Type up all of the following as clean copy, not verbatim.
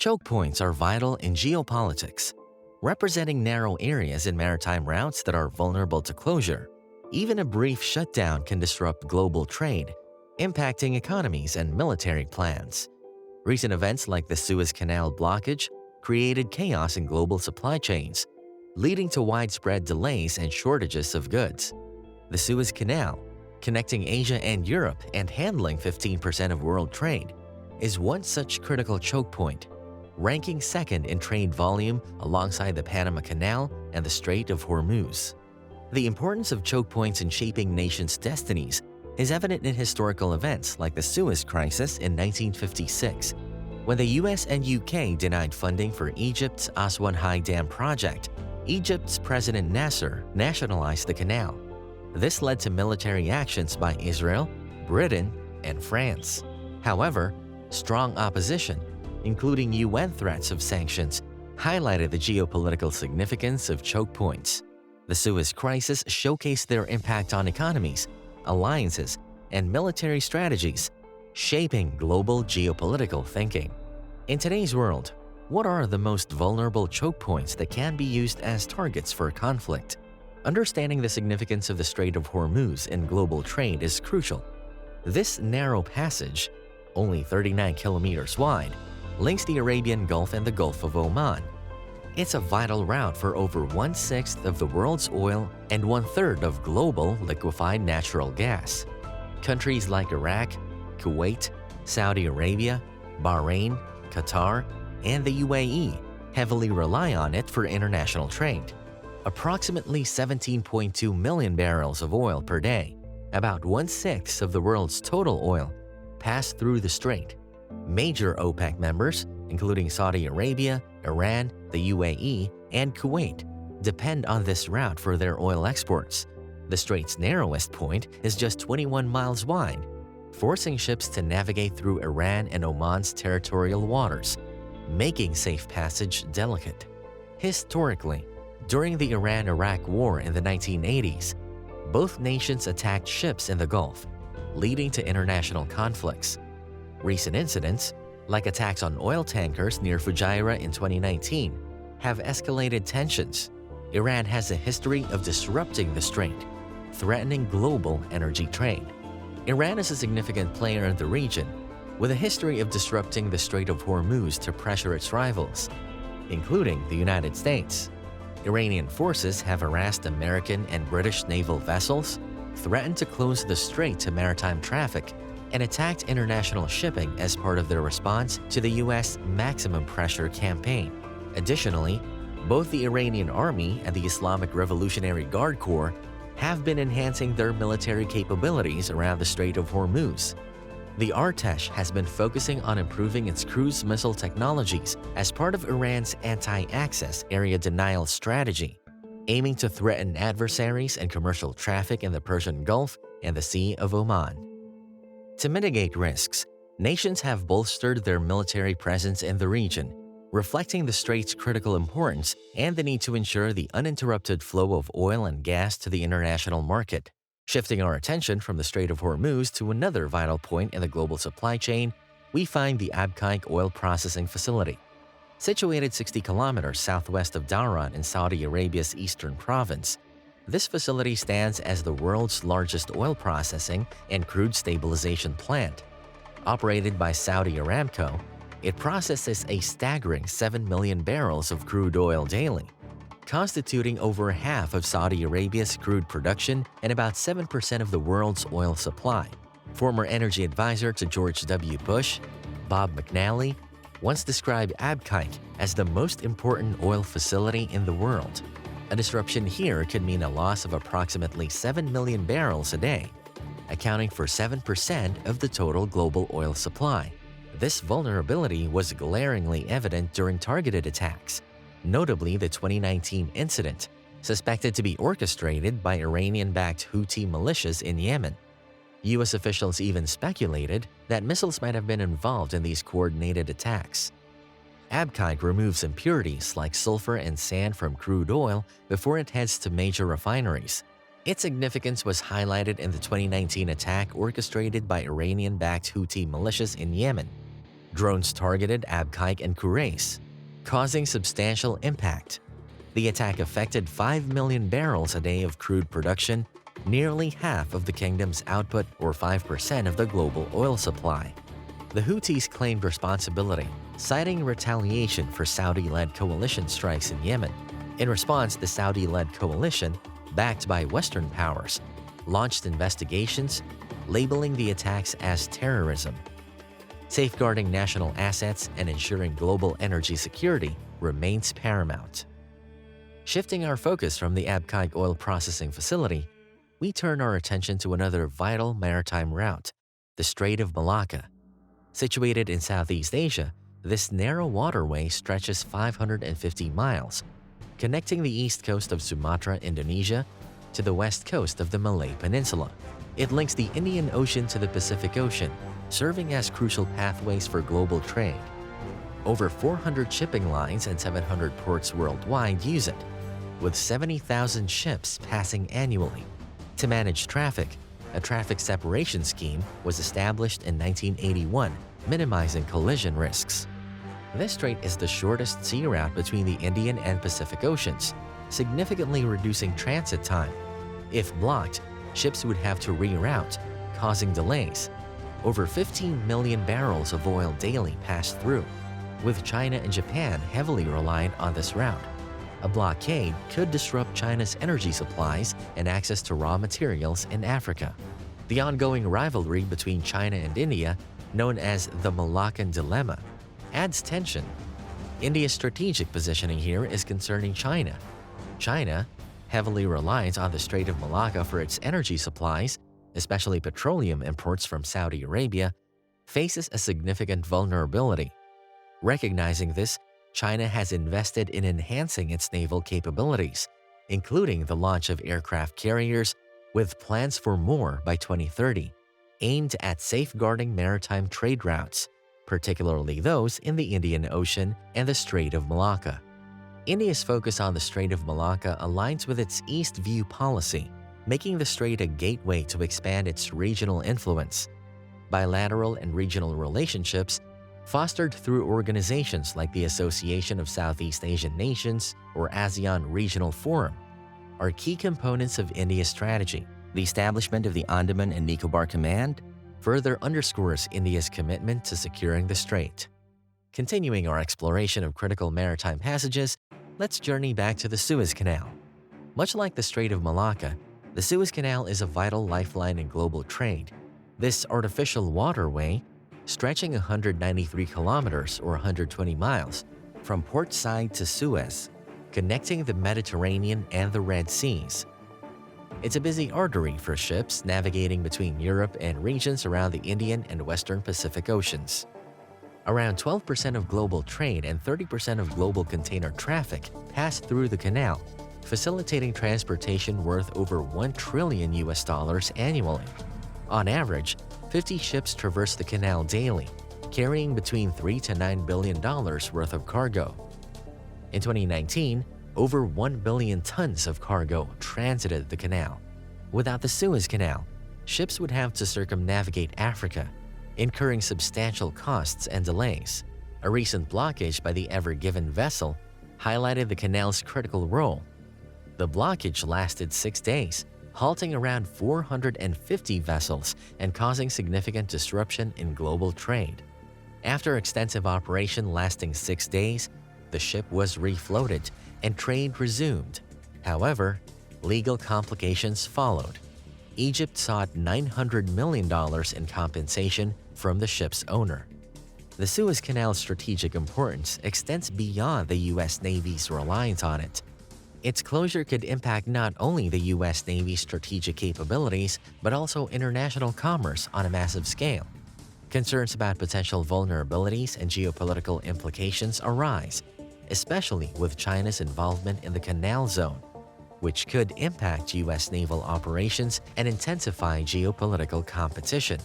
Choke points are vital in geopolitics, representing narrow areas in maritime routes that are vulnerable to closure. Even a brief shutdown can disrupt global trade, impacting economies and military plans. Recent events like the Suez Canal blockage created chaos in global supply chains, leading to widespread delays and shortages of goods. The Suez Canal, connecting Asia and Europe and handling 15% of world trade, is one such critical choke point, ranking second in trade volume alongside the Panama Canal and the Strait of Hormuz. The importance of choke points in shaping nations' destinies is evident in historical events like the Suez Crisis in 1956, when the US and UK denied funding for Egypt's Aswan High Dam project. Egypt's President Nasser nationalized the canal. This led to military actions by Israel, Britain, and France. However, strong opposition, including UN threats of sanctions, highlighted the geopolitical significance of choke points. The Suez Crisis showcased their impact on economies, alliances, and military strategies, shaping global geopolitical thinking. In today's world, what are the most vulnerable choke points that can be used as targets for conflict? Understanding the significance of the Strait of Hormuz in global trade is crucial. This narrow passage, only 39 kilometers wide, links the Arabian Gulf and the Gulf of Oman. It's a vital route for over 1/6 of the world's oil and 1/3 of global liquefied natural gas. Countries like Iraq, Kuwait, Saudi Arabia, Bahrain, Qatar, and the UAE heavily rely on it for international trade. Approximately 17.2 million barrels of oil per day, about 1/6 of the world's total oil, pass through the strait. Major OPEC members, including Saudi Arabia, Iran, the UAE, and Kuwait, depend on this route for their oil exports. The strait's narrowest point is just 21 miles wide, forcing ships to navigate through Iran and Oman's territorial waters, making safe passage delicate. Historically, during the Iran-Iraq War in the 1980s, both nations attacked ships in the Gulf, leading to international conflicts. Recent incidents, like attacks on oil tankers near Fujairah in 2019, have escalated tensions. Iran has a history of disrupting the strait, threatening global energy trade. Iran is a significant player in the region, with a history of disrupting the Strait of Hormuz to pressure its rivals, including the United States. Iranian forces have harassed American and British naval vessels, threatened to close the strait to maritime traffic, and attacked international shipping as part of their response to the U.S. maximum pressure campaign. Additionally, both the Iranian Army and the Islamic Revolutionary Guard Corps have been enhancing their military capabilities around the Strait of Hormuz. The Artesh has been focusing on improving its cruise missile technologies as part of Iran's anti-access area denial strategy, aiming to threaten adversaries and commercial traffic in the Persian Gulf and the Sea of Oman. To mitigate risks, nations have bolstered their military presence in the region, reflecting the strait's critical importance and the need to ensure the uninterrupted flow of oil and gas to the international market. Shifting our attention from the Strait of Hormuz to another vital point in the global supply chain, we find the Abqaiq Oil Processing Facility. Situated 60 kilometers southwest of Dhahran in Saudi Arabia's eastern province, this facility stands as the world's largest oil processing and crude stabilization plant. Operated by Saudi Aramco, it processes a staggering 7 million barrels of crude oil daily, constituting over half of Saudi Arabia's crude production and about 7% of the world's oil supply. Former energy advisor to George W. Bush, Bob McNally, once described Abqaiq as the most important oil facility in the world. A disruption here could mean a loss of approximately 7 million barrels a day, accounting for 7% of the total global oil supply. This vulnerability was glaringly evident during targeted attacks, notably the 2019 incident, suspected to be orchestrated by Iranian-backed Houthi militias in Yemen. U.S. officials even speculated that missiles might have been involved in these coordinated attacks. Abqaiq removes impurities like sulfur and sand from crude oil before it heads to major refineries. Its significance was highlighted in the 2019 attack orchestrated by Iranian-backed Houthi militias in Yemen. Drones targeted Abqaiq and Kurais, causing substantial impact. The attack affected 5 million barrels a day of crude production, nearly half of the kingdom's output or 5% of the global oil supply. The Houthis claimed responsibility, citing retaliation for Saudi-led coalition strikes in Yemen. In response, the Saudi-led coalition, backed by Western powers, launched investigations, labeling the attacks as terrorism. Safeguarding national assets and ensuring global energy security remains paramount. Shifting our focus from the Abqaiq Oil Processing Facility, we turn our attention to another vital maritime route, the Strait of Malacca. Situated in Southeast Asia, this narrow waterway stretches 550 miles, connecting the east coast of Sumatra, Indonesia, to the west coast of the Malay Peninsula. It links the Indian Ocean to the Pacific Ocean, serving as crucial pathways for global trade. Over 400 shipping lines and 700 ports worldwide use it, with 70,000 ships passing annually. To manage traffic, a traffic separation scheme was established in 1981, minimizing collision risks. This strait is the shortest sea route between the Indian and Pacific Oceans, significantly reducing transit time. If blocked, ships would have to reroute, causing delays. Over 15 million barrels of oil daily pass through, with China and Japan heavily reliant on this route. A blockade could disrupt China's energy supplies and access to raw materials in Africa. The ongoing rivalry between China and India, known as the Malaccan Dilemma, adds tension. India's strategic positioning here is concerning China. China, heavily reliant on the Strait of Malacca for its energy supplies, especially petroleum imports from Saudi Arabia, faces a significant vulnerability. Recognizing this, China has invested in enhancing its naval capabilities, including the launch of aircraft carriers, with plans for more by 2030, aimed at safeguarding maritime trade routes, particularly those in the Indian Ocean and the Strait of Malacca. India's focus on the Strait of Malacca aligns with its East View policy, making the strait a gateway to expand its regional influence. Bilateral and regional relationships, fostered through organizations like the Association of Southeast Asian Nations or ASEAN Regional Forum, are key components of India's strategy. The establishment of the Andaman and Nicobar Command further underscores India's commitment to securing the strait. Continuing our exploration of critical maritime passages, let's journey back to the Suez Canal. Much like the Strait of Malacca, the Suez Canal is a vital lifeline in global trade. This artificial waterway, stretching 193 kilometers or 120 miles from port side to Suez, connecting the Mediterranean and the Red Seas. It's a busy artery for ships navigating between Europe and regions around the Indian and Western Pacific Oceans. Around 12% of global trade and 30% of global container traffic pass through the canal, facilitating transportation worth over $1 trillion annually. On average, 50 ships traverse the canal daily, carrying between $3 to $9 billion worth of cargo. In 2019, over 1 billion tons of cargo transited the canal. Without the Suez Canal, ships would have to circumnavigate Africa, incurring substantial costs and delays. A recent blockage by the Ever Given vessel highlighted the canal's critical role. The blockage lasted 6 days, halting around 450 vessels and causing significant disruption in global trade. After extensive operation lasting 6 days, the ship was refloated and trade resumed. However, legal complications followed. Egypt sought $900 million in compensation from the ship's owner. The Suez Canal's strategic importance extends beyond the U.S. Navy's reliance on it. Its closure could impact not only the U.S. Navy's strategic capabilities, but also international commerce on a massive scale. Concerns about potential vulnerabilities and geopolitical implications arise, especially with China's involvement in the Canal Zone, which could impact U.S. naval operations and intensify geopolitical competition.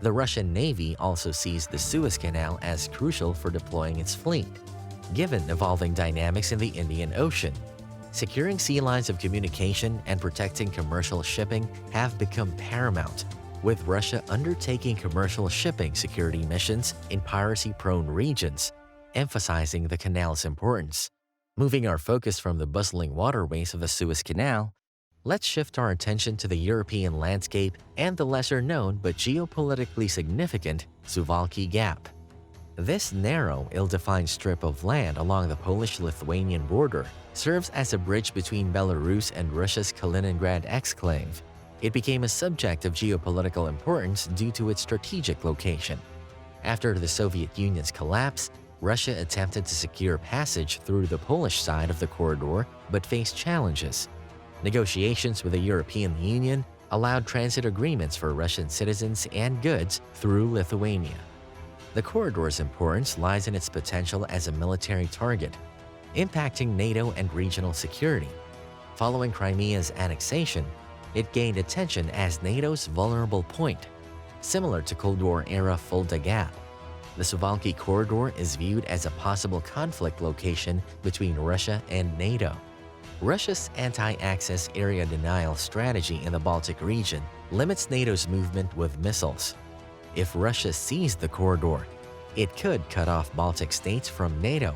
The Russian Navy also sees the Suez Canal as crucial for deploying its fleet, given evolving dynamics in the Indian Ocean. Securing sea lines of communication and protecting commercial shipping have become paramount. with Russia undertaking commercial shipping security missions in piracy-prone regions, emphasizing the canal's importance. Moving our focus from the bustling waterways of the Suez Canal, let's shift our attention to the European landscape and the lesser-known but geopolitically significant Suwalki Gap. This narrow, ill-defined strip of land along the Polish-Lithuanian border serves as a bridge between Belarus and Russia's Kaliningrad exclave. It became a subject of geopolitical importance due to its strategic location. After the Soviet Union's collapse, Russia attempted to secure passage through the Polish side of the corridor but faced challenges. Negotiations with the European Union allowed transit agreements for Russian citizens and goods through Lithuania. The corridor's importance lies in its potential as a military target, impacting NATO and regional security. Following Crimea's annexation, it gained attention as NATO's vulnerable point, similar to Cold War-era Fulda Gap. The Suwalki corridor is viewed as a possible conflict location between Russia and NATO. Russia's anti-access area denial strategy in the Baltic region limits NATO's movement with missiles. If Russia seized the corridor, it could cut off Baltic states from NATO,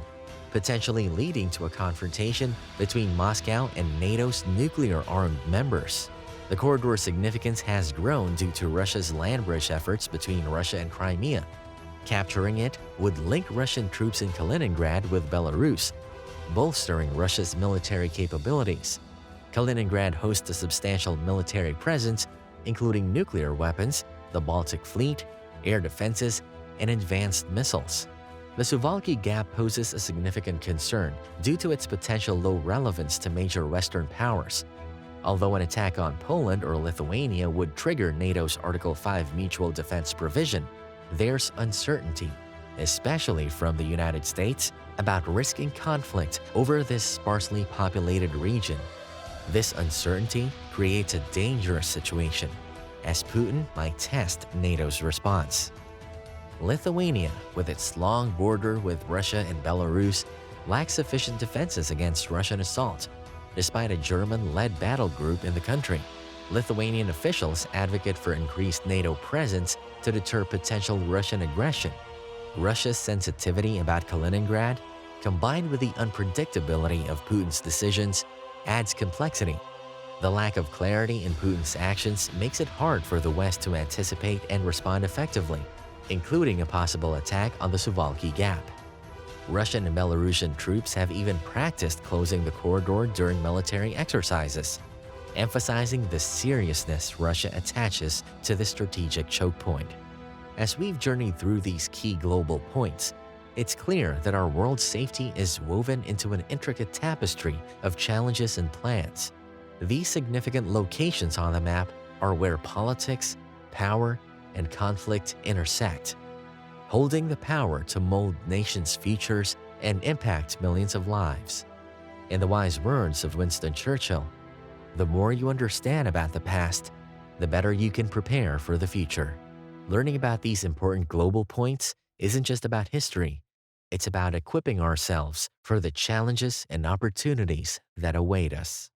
potentially leading to a confrontation between Moscow and NATO's nuclear-armed members. The corridor's significance has grown due to Russia's land bridge efforts between Russia and Crimea. Capturing it would link Russian troops in Kaliningrad with Belarus, bolstering Russia's military capabilities. Kaliningrad hosts a substantial military presence, including nuclear weapons, the Baltic Fleet, air defenses, and advanced missiles. The Suwalki Gap poses a significant concern due to its potential low relevance to major Western powers. Although an attack on Poland or Lithuania would trigger NATO's Article 5 mutual defense provision, there's uncertainty, especially from the United States, about risking conflict over this sparsely populated region. This uncertainty creates a dangerous situation, as Putin might test NATO's response. Lithuania, with its long border with Russia and Belarus, lacks sufficient defenses against Russian assault. Despite a German-led battle group in the country, Lithuanian officials advocate for increased NATO presence to deter potential Russian aggression. Russia's sensitivity about Kaliningrad, combined with the unpredictability of Putin's decisions, adds complexity. The lack of clarity in Putin's actions makes it hard for the West to anticipate and respond effectively, including a possible attack on the Suwalki Gap. Russian and Belarusian troops have even practiced closing the corridor during military exercises, emphasizing the seriousness Russia attaches to the strategic choke point. As we've journeyed through these key global points, it's clear that our world's safety is woven into an intricate tapestry of challenges and plans. These significant locations on the map are where politics, power, and conflict intersect, holding the power to mold nations' futures and impact millions of lives. In the wise words of Winston Churchill, the more you understand about the past, the better you can prepare for the future. Learning about these important global points isn't just about history, it's about equipping ourselves for the challenges and opportunities that await us.